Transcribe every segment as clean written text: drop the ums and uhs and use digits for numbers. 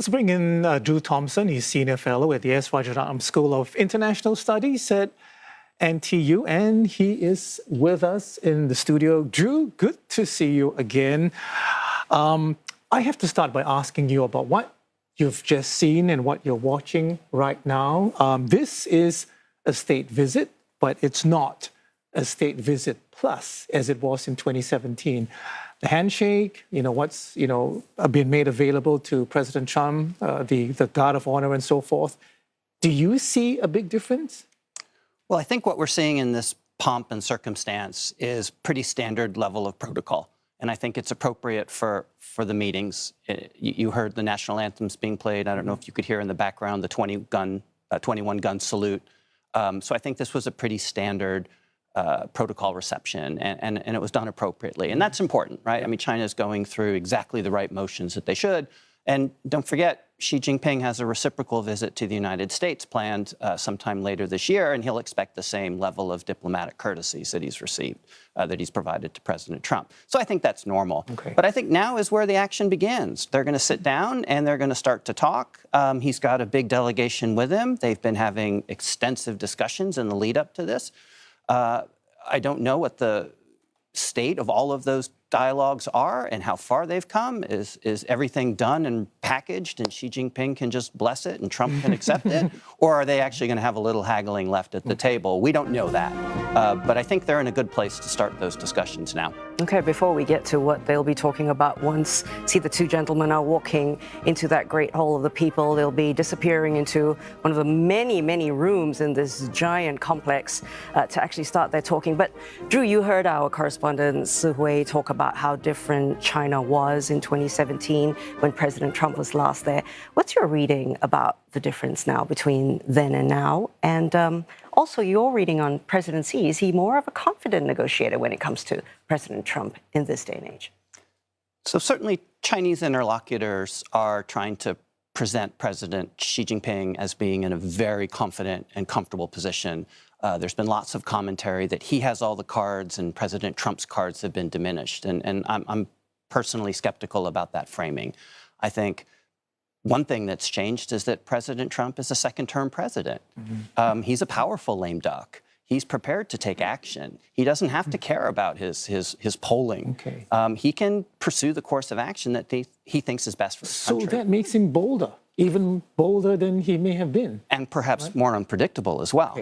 Let's bring in Drew Thompson. He's Senior Fellow at the Rajaratnam School of International Studies at NTU, and he is with us in the studio. Drew, good to see you again. I have to start by asking you about what you've just seen and what you're watching right now. This is a state visit, but it's not a state visit plus as it was in 2017. The handshake, what's been made available to President Trump, the guard of honor and so forth. Do you see a big difference? Well, I think what we're seeing in this pomp and circumstance is pretty standard level of protocol. And I think it's appropriate for the meetings. You heard the national anthems being played. I don't know if you could hear in the background the 21-gun salute. So I think this was a pretty standard protocol reception, and it was done appropriately. And that's important, right? I mean, China is going through exactly the right motions that they should. And don't forget, Xi Jinping has a reciprocal visit to the United States planned sometime later this year, and he'll expect the same level of diplomatic courtesies that he's received, that he's provided to President Trump. So I think that's normal. Okay. But I think now is where the action begins. They're going to sit down and they're going to start to talk. He's got a big delegation with him. They've been having extensive discussions in the lead up to this. I don't know what the state of all of those dialogues are and how far they've come. Is everything done and packaged and Xi Jinping can just bless it and Trump can accept it? Or are they actually going to have a little haggling left at the table? We don't know that. But I think they're in a good place to start those discussions now. Okay, before we get to what they'll be talking about once, see the two gentlemen are walking into that great hall of the people. They'll be disappearing into one of the many, many rooms in this giant complex to actually start their talking. But Drew, you heard our correspondent Si Hui talk about how different China was in 2017 when President Trump was last there. What's your reading about the difference now between then and now? And also your reading on President Xi. Is he more of a confident negotiator when it comes to President Trump in this day and age? So certainly Chinese interlocutors are trying to present President Xi Jinping as being in a very confident and comfortable position. There's been lots of commentary that he has all the cards and President Trump's cards have been diminished. And I'm personally skeptical about that framing. I think one thing that's changed is that President Trump is a second-term president. He's a powerful lame duck. He's prepared to take action. He doesn't have to care about his polling. Okay. He can pursue the course of action that he thinks is best for the country. So that makes him bolder, even bolder than he may have been. And perhaps more unpredictable as well.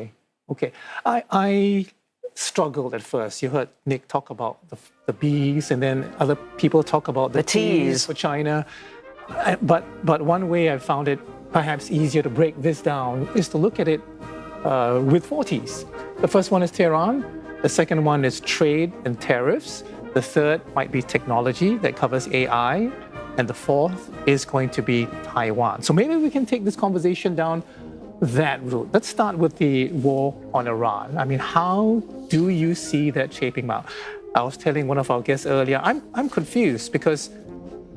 Okay. I struggled at first. You heard Nick talk about the B's, and then other people talk about the T's for China. But one way I found it perhaps easier to break this down is to look at it with 4 T's. The first one is Tehran. The second one is trade and tariffs. The third might be technology that covers AI. And the fourth is going to be Taiwan. So maybe we can take this conversation down that route. Let's start with the war on Iran. I mean, how do you see that shaping out? I was telling one of our guests earlier, I'm confused because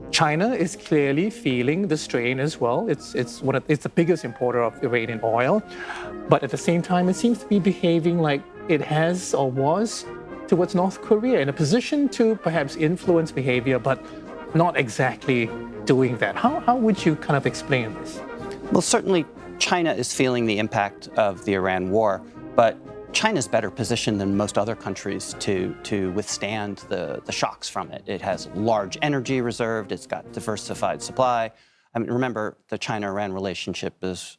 China is clearly feeling the strain as well. It's the biggest importer of Iranian oil. But at the same time, it seems to be behaving like it has or was towards North Korea, in a position to perhaps influence behavior, but not exactly doing that. How would you kind of explain this? Well, certainly China is feeling the impact of the Iran war, but China's better positioned than most other countries to withstand the shocks from it. It has large energy reserved. It's got diversified supply. I mean, remember, the China-Iran relationship is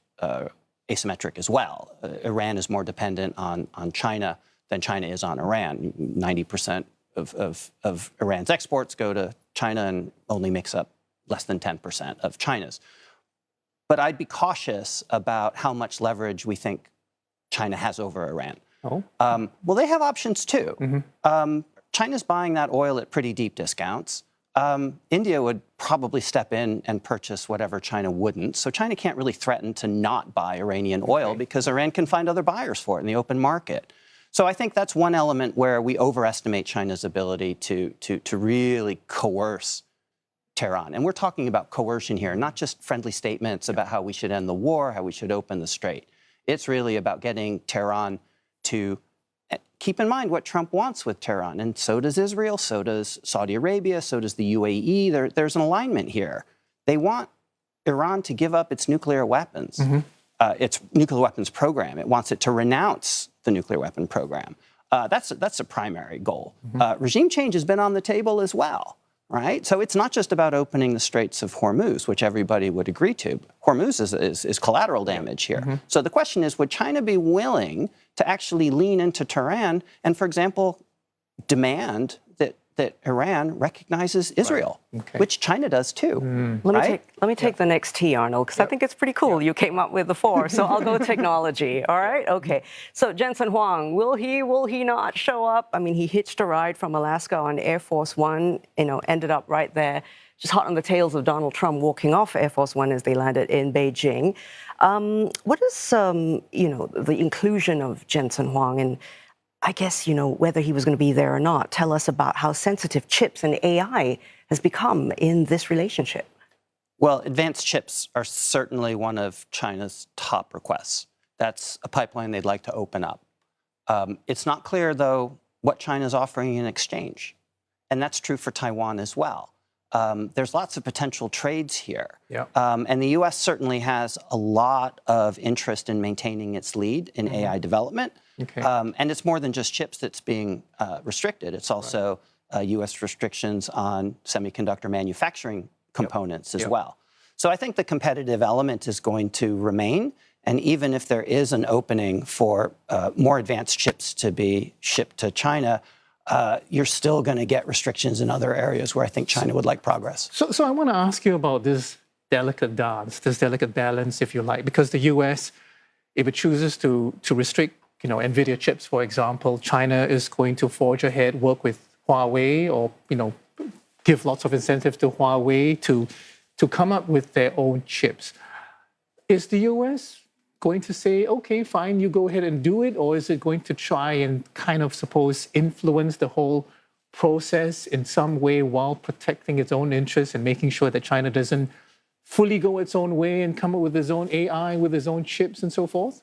asymmetric as well. Iran is more dependent on China than China is on Iran. 90% of Iran's exports go to China and only makes up less than 10% of China's. But I'd be cautious about how much leverage we think China has over Iran. Well, they have options too. China's buying that oil at pretty deep discounts. India would probably step in and purchase whatever China wouldn't. So China can't really threaten to not buy Iranian oil because Iran can find other buyers for it in the open market. So I think that's one element where we overestimate China's ability to really coerce Tehran. And we're talking about coercion here, not just friendly statements about how we should end the war, how we should open the strait. It's really about getting Tehran to keep in mind what Trump wants with Tehran. And so does Israel, so does Saudi Arabia, so does the UAE. There's an alignment here. They want Iran to give up its nuclear weapons, its nuclear weapons program. It wants it to renounce the nuclear weapon program. That's a primary goal. Regime change has been on the table as well, right? So it's not just about opening the Straits of Hormuz, which everybody would agree to. Hormuz is collateral damage here. So the question is, would China be willing to actually lean into Tehran and, for example, demand that Iran recognizes Israel, which China does too. Let me take the next T, Arnold, because I think it's pretty cool. You came up with the 4, so I'll go technology. All right, okay. So Jensen Huang, will he not show up? I mean, he hitched a ride from Alaska on Air Force One. Ended up right there, just hot on the tails of Donald Trump walking off Air Force One as they landed in Beijing. What is the inclusion of Jensen Huang and I guess, whether he was going to be there or not, tell us about how sensitive chips and AI has become in this relationship. Well, advanced chips are certainly one of China's top requests. That's a pipeline they'd like to open up. It's not clear, though, what China's offering in exchange. And that's true for Taiwan as well. There's lots of potential trades here. And the U.S. certainly has a lot of interest in maintaining its lead in AI development. And it's more than just chips that's being restricted. It's also U.S. restrictions on semiconductor manufacturing components as well. So I think the competitive element is going to remain. And even if there is an opening for more advanced chips to be shipped to China, you're still going to get restrictions in other areas where I think China would like progress. So I want to ask you about this delicate dance, this delicate balance, if you like, because the U.S., if it chooses to restrict NVIDIA chips, for example, China is going to forge ahead, work with Huawei or, give lots of incentives to Huawei to come up with their own chips. Is the U.S. going to say, okay, fine, you go ahead and do it? Or is it going to try and kind of, influence the whole process in some way while protecting its own interests and making sure that China doesn't fully go its own way and come up with its own AI, with its own chips and so forth?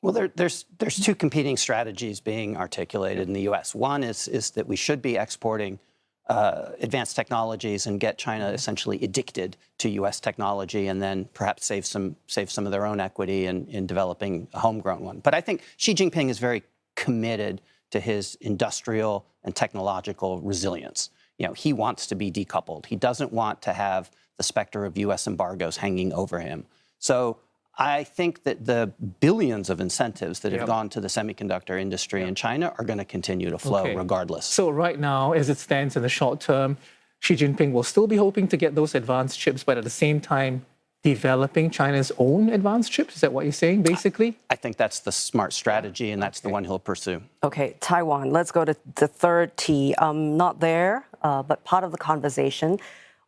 Well, there's 2 competing strategies being articulated in the U.S. One is that we should be exporting advanced technologies and get China essentially addicted to U.S. technology, and then perhaps save some of their own equity in developing a homegrown one. But I think Xi Jinping is very committed to his industrial and technological resilience. He wants to be decoupled. He doesn't want to have the specter of U.S. embargoes hanging over him. So I think that the billions of incentives that have gone to the semiconductor industry in China are going to continue to flow regardless. So right now, as it stands in the short term, Xi Jinping will still be hoping to get those advanced chips, but at the same time, developing China's own advanced chips? Is that what you're saying, basically? I think that's the smart strategy, and that's the one he'll pursue. Okay, Taiwan. Let's go to the third T. Not there, but part of the conversation.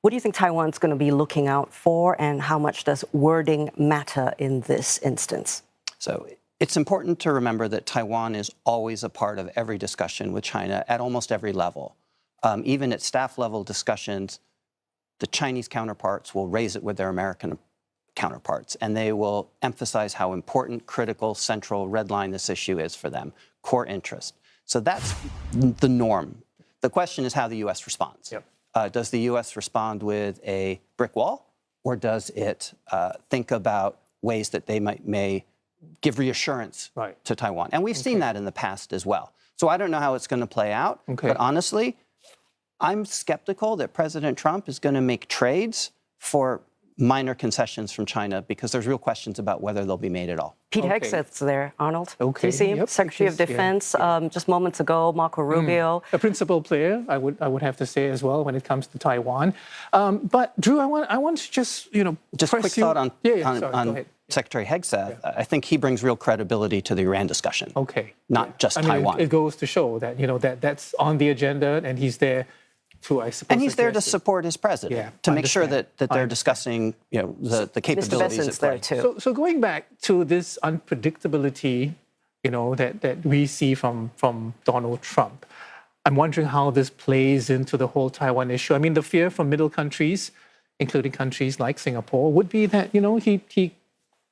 What do you think Taiwan's going to be looking out for, and how much does wording matter in this instance? So it's important to remember that Taiwan is always a part of every discussion with China at almost every level. Even at staff level discussions, the Chinese counterparts will raise it with their American counterparts, and they will emphasize how important, critical, central, red line this issue is for them, core interest. So that's the norm. The question is how the U.S. responds. Does the U.S. respond with a brick wall, or does it think about ways that they may give reassurance to Taiwan? And we've seen that in the past as well. So I don't know how it's going to play out, but honestly, I'm skeptical that President Trump is going to make trades for minor concessions from China, because there's real questions about whether they'll be made at all. Pete Hegseth's there, Arnold. Do you see him? Secretary of Defense, just moments ago, Marco Rubio. A principal player, I would have to say as well, when it comes to Taiwan. But Drew, I want to just just quick thought on Secretary Hegseth. I think he brings real credibility to the Iran discussion. Not just Taiwan. It goes to show that that's on the agenda, and he's there. I suppose, and he's there to support his president, to make sure that they're discussing the capabilities at play. There too. So going back to this unpredictability, that we see from Donald Trump, I'm wondering how this plays into the whole Taiwan issue. I mean, the fear from middle countries, including countries like Singapore, would be that he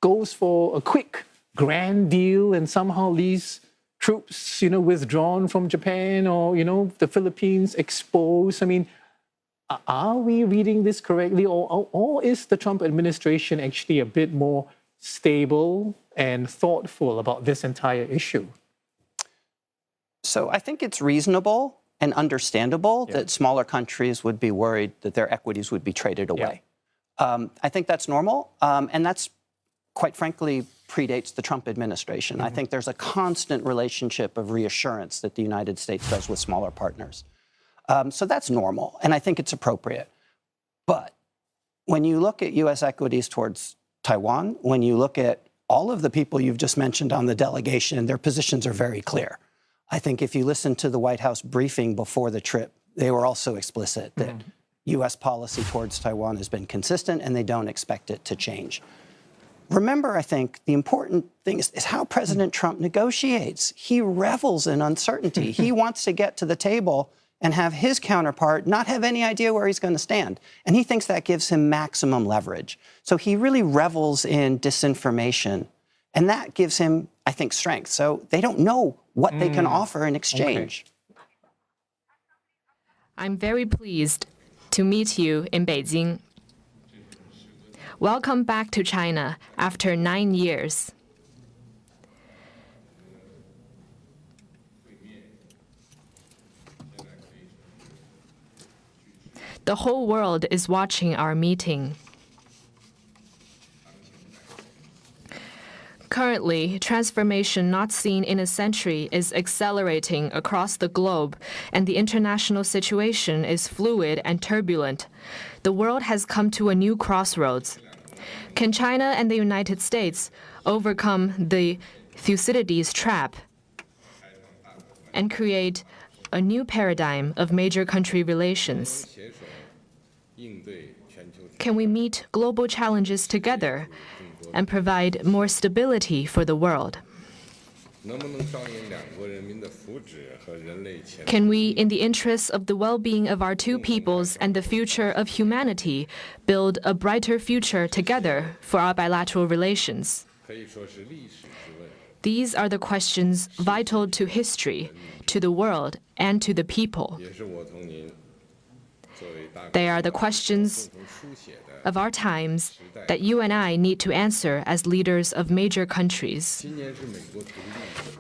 goes for a quick, grand deal and somehow leaves troops, withdrawn from Japan, or, the Philippines exposed. I mean, Are we reading this correctly, or is the Trump administration actually a bit more stable and thoughtful about this entire issue? So I think it's reasonable and understandable that smaller countries would be worried that their equities would be traded away. I think that's normal, and that's, quite frankly, predates the Trump administration. I think there's a constant relationship of reassurance that the United States does with smaller partners. So that's normal, and I think it's appropriate. But when you look at U.S. equities towards Taiwan, when you look at all of the people you've just mentioned on the delegation, their positions are very clear. I think if you listen to the White House briefing before the trip, they were also explicit that U.S. policy towards Taiwan has been consistent and they don't expect it to change. Remember, I think, the important thing is how President Trump negotiates. He revels in uncertainty. He wants to get to the table and have his counterpart not have any idea where he's going to stand. And he thinks that gives him maximum leverage. So he really revels in disinformation. And that gives him, I think, strength. So they don't know what they can offer in exchange. I'm very pleased to meet you in Beijing. Welcome back to China after 9 years. The whole world is watching our meeting. Currently, transformation not seen in a century is accelerating across the globe, and the international situation is fluid and turbulent. The world has come to a new crossroads. Can China and the United States overcome the Thucydides trap and create a new paradigm of major country relations? Can we meet global challenges together and provide more stability for the world? Can we, in the interests of the well-being of our two peoples and the future of humanity, build a brighter future together for our bilateral relations? These are the questions vital to history, to the world, and to the people. They are the questions of our times that you and I need to answer as leaders of major countries.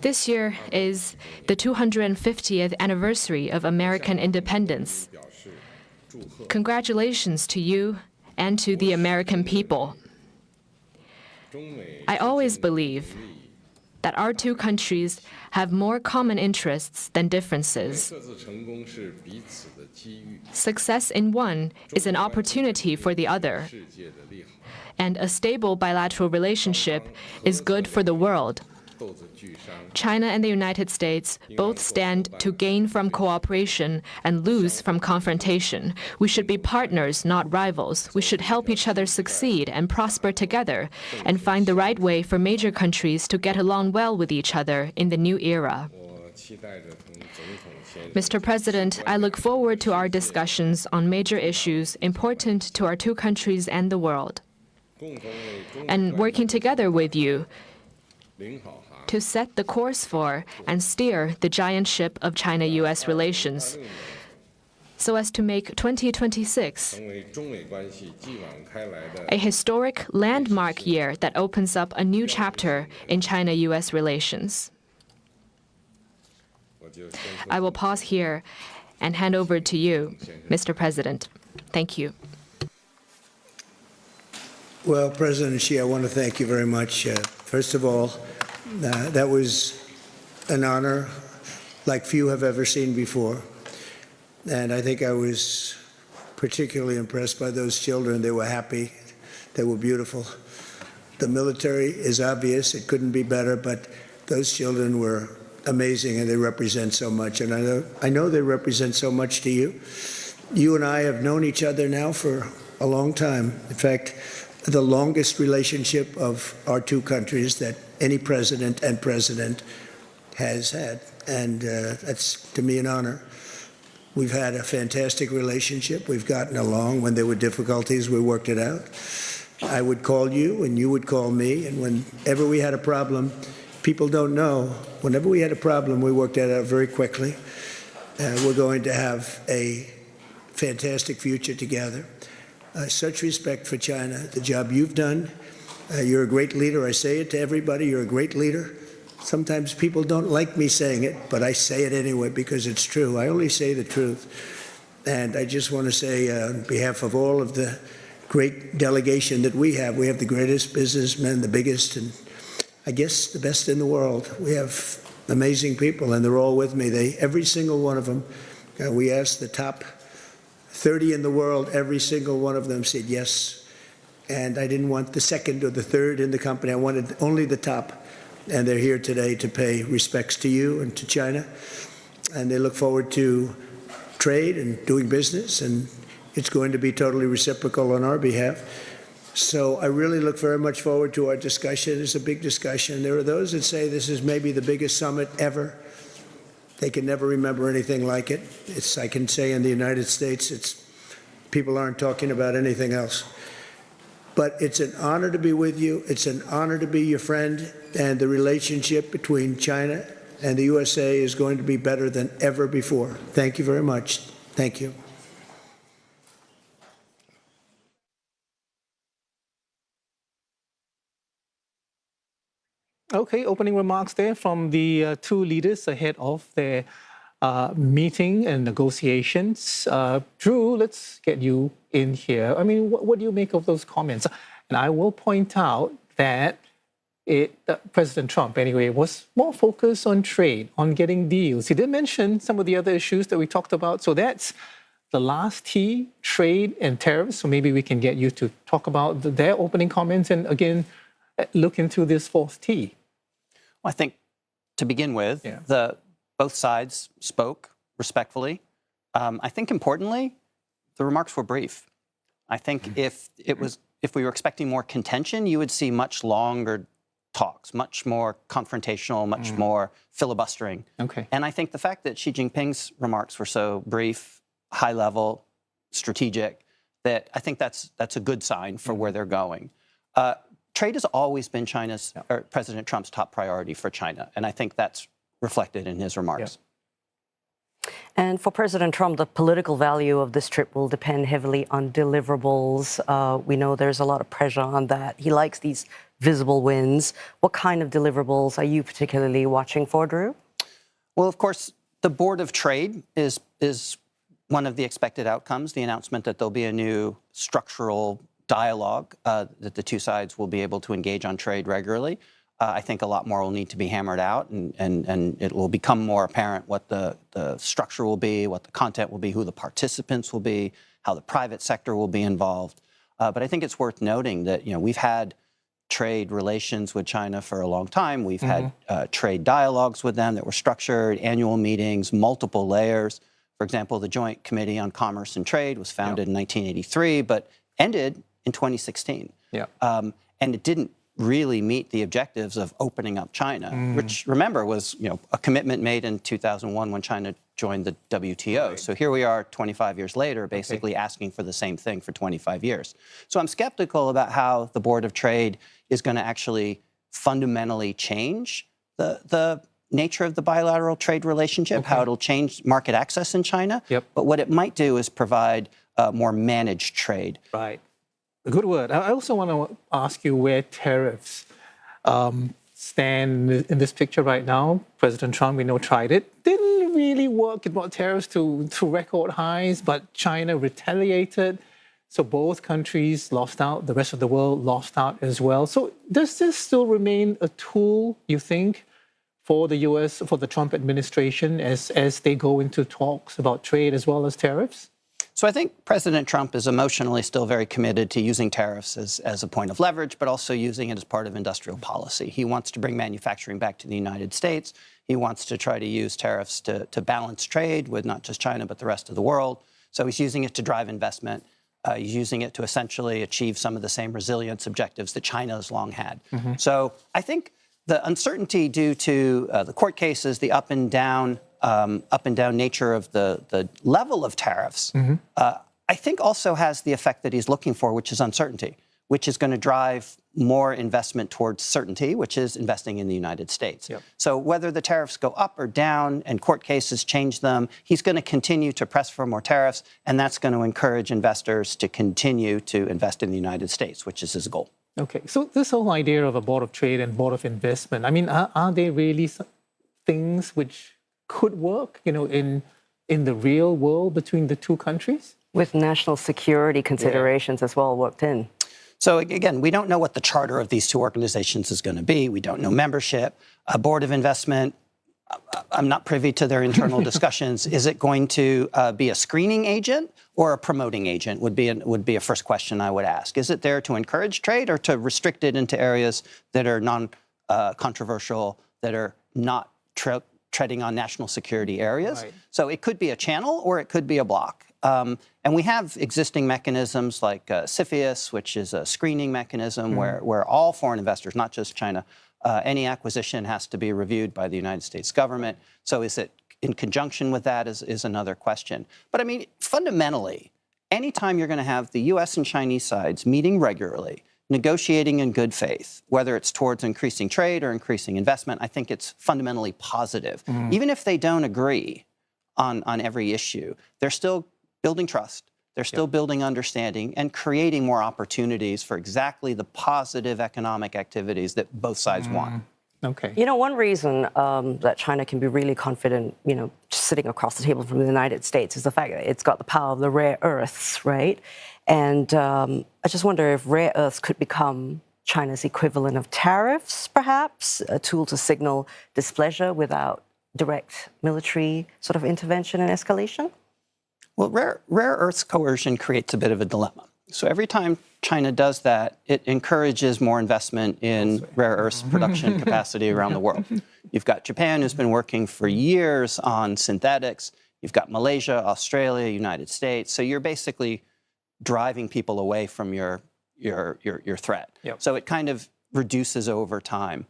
This year is the 250th anniversary of American independence. Congratulations to you and to the American people. I always believe that our two countries have more common interests than differences. Success in one is an opportunity for the other, and a stable bilateral relationship is good for the world. China and the United States both stand to gain from cooperation and lose from confrontation. We should be partners, not rivals. We should help each other succeed and prosper together and find the right way for major countries to get along well with each other in the new era. Mr. President, I look forward to our discussions on major issues important to our two countries and the world, and working together with you to set the course for and steer the giant ship of China-U.S. relations so as to make 2026 a historic landmark year that opens up a new chapter in China-U.S. relations. I will pause here and hand over to you, Mr. President. Thank you. Well, President Xi, I want to thank you very much. First of all, that was an honor like few have ever seen before. And I think I was particularly impressed by those children. They were happy. They were beautiful. The military is obvious. It couldn't be better, but those children were amazing, and they represent so much. And I know they represent so much to you. You and I have known each other now for a long time. In fact, the longest relationship of our two countries that any president and president has had. And that's, to me, an honor. We've had a fantastic relationship. We've gotten along. When there were difficulties, we worked it out. I would call you, and you would call me. And whenever we had a problem, people don't know, whenever we had a problem, we worked that out very quickly. We're going to have a fantastic future together. Such respect for China, the job you've done. You're a great leader. I say it to everybody. You're a great leader. Sometimes people don't like me saying it, but I say it anyway because it's true. I only say the truth. And I just want to say on behalf of all of the great delegation that we have the greatest businessmen, the biggest, and I guess the best in the world. We have amazing people, and they're all with me. Every single one of them, we asked the top 30 in the world, every single one of them said yes. And I didn't want the second or the third in the company. I wanted only the top. And they're here today to pay respects to you and to China. And they look forward to trade and doing business. And it's going to be totally reciprocal on our behalf. So I really look very much forward to our discussion. It's a big discussion. There are those that say this is maybe the biggest summit ever. They can never remember anything like it. I can say in the United States, people aren't talking about anything else. But it's an honor to be with you. It's an honor to be your friend. And the relationship between China and the USA is going to be better than ever before. Thank you very much. Thank you. Okay, opening remarks there from the two leaders ahead of their meeting and negotiations. Drew, let's get you in here. I mean, what do you make of those comments? And I will point out that President Trump, anyway, was more focused on trade, on getting deals. He did mention some of the other issues that we talked about. So that's the last T, trade and tariffs. So maybe we can get you to talk about their opening comments and, again, look into this fourth T. Well, I think to begin with, both sides spoke respectfully. I think importantly, the remarks were brief. I think if we were expecting more contention, you would see much longer talks, much more confrontational, much more filibustering. Okay. And I think the fact that Xi Jinping's remarks were so brief, high level, strategic, that I think that's a good sign for where they're going. Trade has always been or President Trump's top priority for China, and I think that's reflected in his remarks. And for President Trump, the political value of this trip will depend heavily on deliverables. We know there's a lot of pressure on that. He likes these visible wins. What kind of deliverables are you particularly watching for, Drew? Well, of course, the Board of Trade is one of the expected outcomes, the announcement that there'll be a new structural dialogue, that the two sides will be able to engage on trade regularly. I think a lot more will need to be hammered out, and it will become more apparent what the structure will be, what the content will be, who the participants will be, how the private sector will be involved. But I think it's worth noting that we've had trade relations with China for a long time. We've had trade dialogues with them that were structured, annual meetings, multiple layers. For example, the Joint Committee on Commerce and Trade was founded in 1983, but ended in 2016. And it didn't really meet the objectives of opening up China, which, remember, was a commitment made in 2001 when China joined the WTO. Right. So here we are 25 years later, basically asking for the same thing for 25 years. So I'm skeptical about how the Board of Trade is going to actually fundamentally change the nature of the bilateral trade relationship, how it'll change market access in China. But what it might do is provide more managed trade. Right. A good word. I also want to ask you where tariffs stand in this picture right now. President Trump, we know, tried it. Didn't really work. It brought tariffs to record highs, but China retaliated. So both countries lost out. The rest of the world lost out as well. So does this still remain a tool, you think, for the U.S., for the Trump administration as they go into talks about trade as well as tariffs? So I think President Trump is emotionally still very committed to using tariffs as a point of leverage, but also using it as part of industrial policy. He wants to bring manufacturing back to the United States. He wants to try to use tariffs to balance trade with not just China, but the rest of the world. So he's using it to drive investment. He's using it to essentially achieve some of the same resilience objectives that China has long had. So I think the uncertainty due to the court cases, the up and down nature of the level of tariffs, I think also has the effect that he's looking for, which is uncertainty. which is going to drive more investment towards certainty, which is investing in the United States. Yep. So whether the tariffs go up or down and court cases change them, he's going to continue to press for more tariffs, and that's going to encourage investors to continue to invest in the United States, which is his goal. Okay, so this whole idea of a board of trade and board of investment, I mean, are they really things which could work, in the real world between the two countries? With national security considerations as well worked in. So again, we don't know what the charter of these two organizations is going to be. We don't know membership. A board of investment, I'm not privy to their internal discussions. Is it going to be a screening agent or a promoting agent would be a first question I would ask. Is it there to encourage trade or to restrict it into areas that are non-controversial, that are not treading on national security areas? Right. So it could be a channel or it could be a block. And we have existing mechanisms like CFIUS, which is a screening mechanism where all foreign investors, not just China, any acquisition has to be reviewed by the United States government. So is it in conjunction with that is another question. But I mean, fundamentally, anytime you're going to have the U.S. and Chinese sides meeting regularly, negotiating in good faith, whether it's towards increasing trade or increasing investment, I think it's fundamentally positive. Even if they don't agree on every issue, they're still building trust. They're still building understanding and creating more opportunities for exactly the positive economic activities that both sides want. Okay. One reason that China can be really confident, sitting across the table from the United States is the fact that it's got the power of the rare earths, right? And I just wonder if rare earths could become China's equivalent of tariffs, perhaps, a tool to signal displeasure without direct military sort of intervention and escalation? Well, rare earths coercion creates a bit of a dilemma. So every time China does that, it encourages more investment in rare earths production capacity around the world. You've got Japan, who's been working for years on synthetics. You've got Malaysia, Australia, United States. So you're basically driving people away from your threat. Yep. So it kind of reduces over time.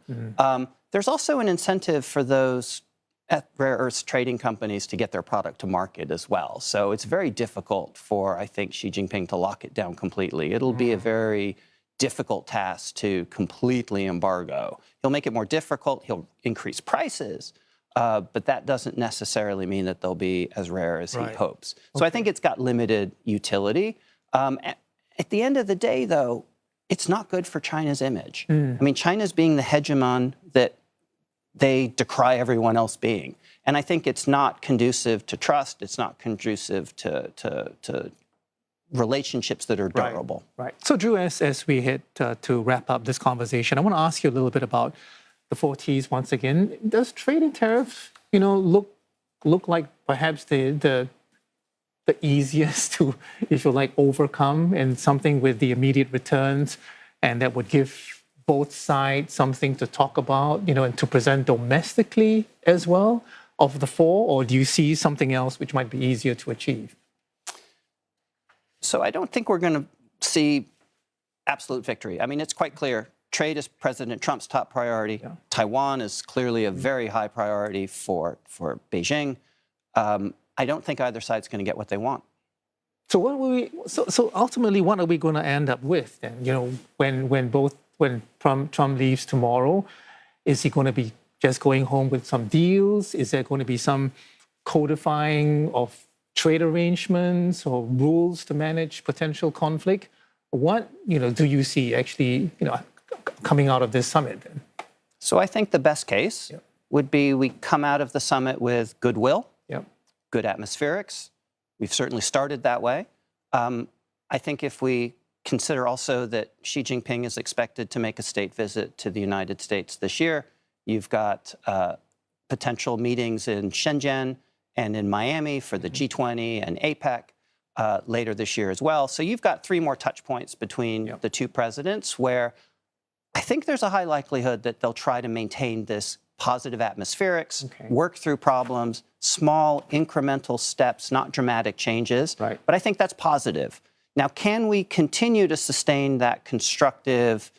There's also an incentive for those rare earths trading companies to get their product to market as well. So it's very difficult for, I think, Xi Jinping to lock it down completely. It'll be a very difficult task to completely embargo. He'll make it more difficult. He'll increase prices, but that doesn't necessarily mean that they'll be as rare as he hopes. So I think it's got limited utility. At the end of the day, though, it's not good for China's image. I mean, China's being the hegemon that they decry everyone else being. And I think it's not conducive to trust. It's not conducive to relationships that are durable. Right. So, Drew, as we hit to wrap up this conversation, I want to ask you a little bit about the 4 Ts once again. Does trade and tariffs, look like perhaps the easiest to, if you like, overcome, and something with the immediate returns, and that would give both sides something to talk about, and to present domestically as well of the 4? Or do you see something else which might be easier to achieve? So I don't think we're going to see absolute victory. I mean, it's quite clear. Trade is President Trump's top priority. Yeah. Taiwan is clearly a very high priority for Beijing. I don't think either side's going to get what they want. So what will we? So ultimately, what are we going to end up with then? When Trump leaves tomorrow, is he going to be just going home with some deals? Is there going to be some codifying of trade arrangements or rules to manage potential conflict? What do you see actually coming out of this summit then? So I think the best case would be we come out of the summit with goodwill, good atmospherics. We've certainly started that way. I think if we consider also that Xi Jinping is expected to make a state visit to the United States this year, you've got potential meetings in Shenzhen and in Miami for the G20 and APEC later this year as well. So you've got 3 more touch points between the two presidents, where I think there's a high likelihood that they'll try to maintain this positive atmospherics, work through problems, small incremental steps, not dramatic changes. But I think that's positive. Now, can we continue to sustain that constructive,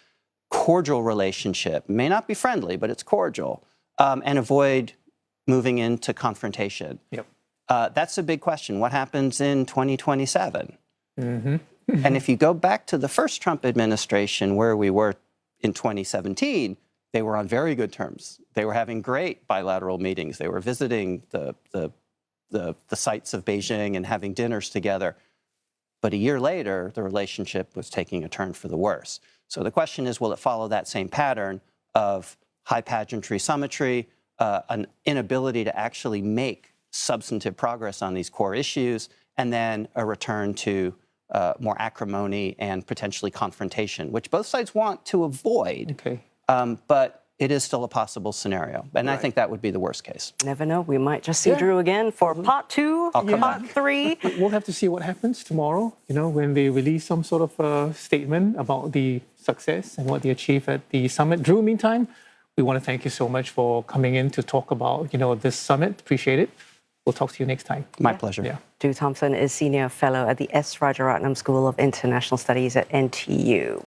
cordial relationship? May not be friendly, but it's cordial, and avoid moving into confrontation? That's a big question. What happens in 2027? And if you go back to the first Trump administration, where we were in 2017, they were on very good terms. They were having great bilateral meetings. They were visiting the sites of Beijing and having dinners together. But a year later, the relationship was taking a turn for the worse. So the question is, will it follow that same pattern of high pageantry, summitry, an inability to actually make substantive progress on these core issues, and then a return to more acrimony and potentially confrontation, which both sides want to avoid. Okay. But it is still a possible scenario. And I think that would be the worst case. Never know. We might just see Drew again for part 2, part 3. We'll have to see what happens tomorrow, when they release some sort of statement about the success and what they achieve at the summit. Drew, meantime, we want to thank you so much for coming in to talk about, this summit. Appreciate it. We'll talk to you next time. My pleasure. Yeah. Drew Thompson is Senior Fellow at the S. Rajaratnam School of International Studies at NTU.